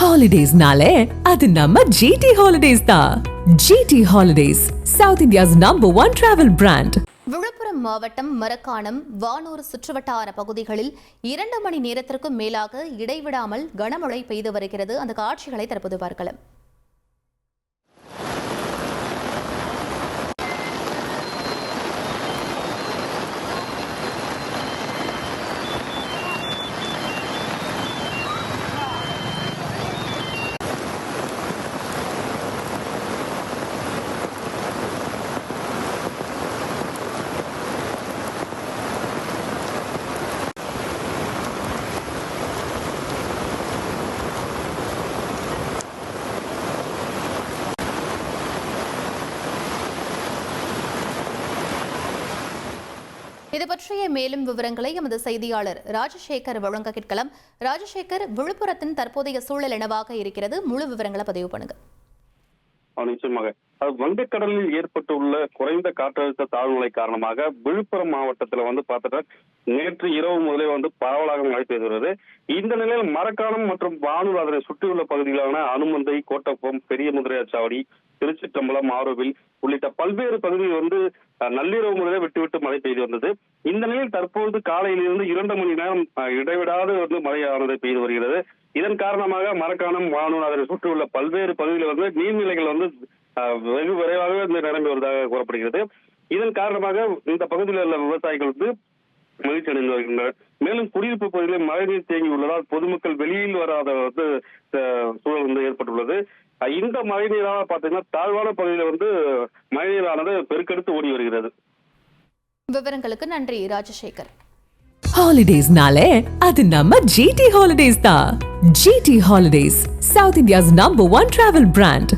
ஹாலிடேஸ்னாலே அது நம்ம ஜிடி ஹாலிடேஸ் தான். GT holidays, south India's #1 travel brand. Villupuram மாவட்டம் மரக்காணம், வானூர் சுற்றுவட்டார பகுதிகளில் 2 மணி நேரத்திற்கும் மேலாக இடைவிடாமல் கனமழை பெய்து வருகிறது. அந்த காட்சிகளை தற்போது பார்க்கலாம். இது பற்றிய மேலும் விவரங்களை எமது செய்தியாளர் ராஜசேகர் வழங்க கேட்கலாம். ராஜசேகர், விழுப்புரத்தின் தற்போதைய சூழல் என்னவாக இருக்கிறது? முழு விவரங்களை பதிவு பண்ணுங்க. நிச்சயமாக வங்கக்கடலில் ஏற்பட்டுள்ள குறைந்த காற்றழுத்த தாழ்வுநிலை காரணமாக விழுப்புரம் மாவட்டத்தில் பார்த்துட்டா நேற்று இரவு முதலே பரவலாக மழை பெய்து வருகிறது. இந்த நிலையில் மரக்காணம் மற்றும் வானூர் அதனை சுற்றியுள்ள பகுதிகளான அனுமந்தை, கோட்டப்பம், பெரிய முதலியார்சாவடி, திருச்சிற்றம்பலம், ஆரோவில் உள்ளிட்ட பல்வேறு பகுதிகள் நள்ளிரவு முதலே விட்டு மழை பெய்து வந்தது. இந்த நிலையில் தற்போது காலையிலிருந்து 2 மணி நேரம் இடைவிடாது மழையானது பெய்து வருகிறது. இதன் காரணமாக மரக்காணம், வானூர் அதனை சுற்றியுள்ள பல்வேறு பகுதிகளில் நீர்நிலைகள் வெகு விரைவாக நிரம்பி வருவதாக கூறப்படுகிறது. இதன் காரணமாக இந்த பகுதியில் உள்ள விவசாயிகள் மகிழ்ச்சி அடைந்து வருகின்றனர். மேலும் குடியிருப்பு பகுதிகளில் மழைநீர் தேங்கி உள்ளதால் பொதுமக்கள் வெளியில் வராத சூழல் ஏற்பட்டுள்ளது. இந்த மழை நீராக பாத்தீங்கன்னா தாழ்வான பகுதியில் மழைநீரானது பெருக்கெடுத்து ஓடி வருகிறது. விவரங்களுக்கு நன்றி ராஜசேகர். ஹாலிடேஸ்னாலே அது நம்ம ஜிடி ஹாலிடேஸ் தான். GT holidays, south India's #1 travel brand.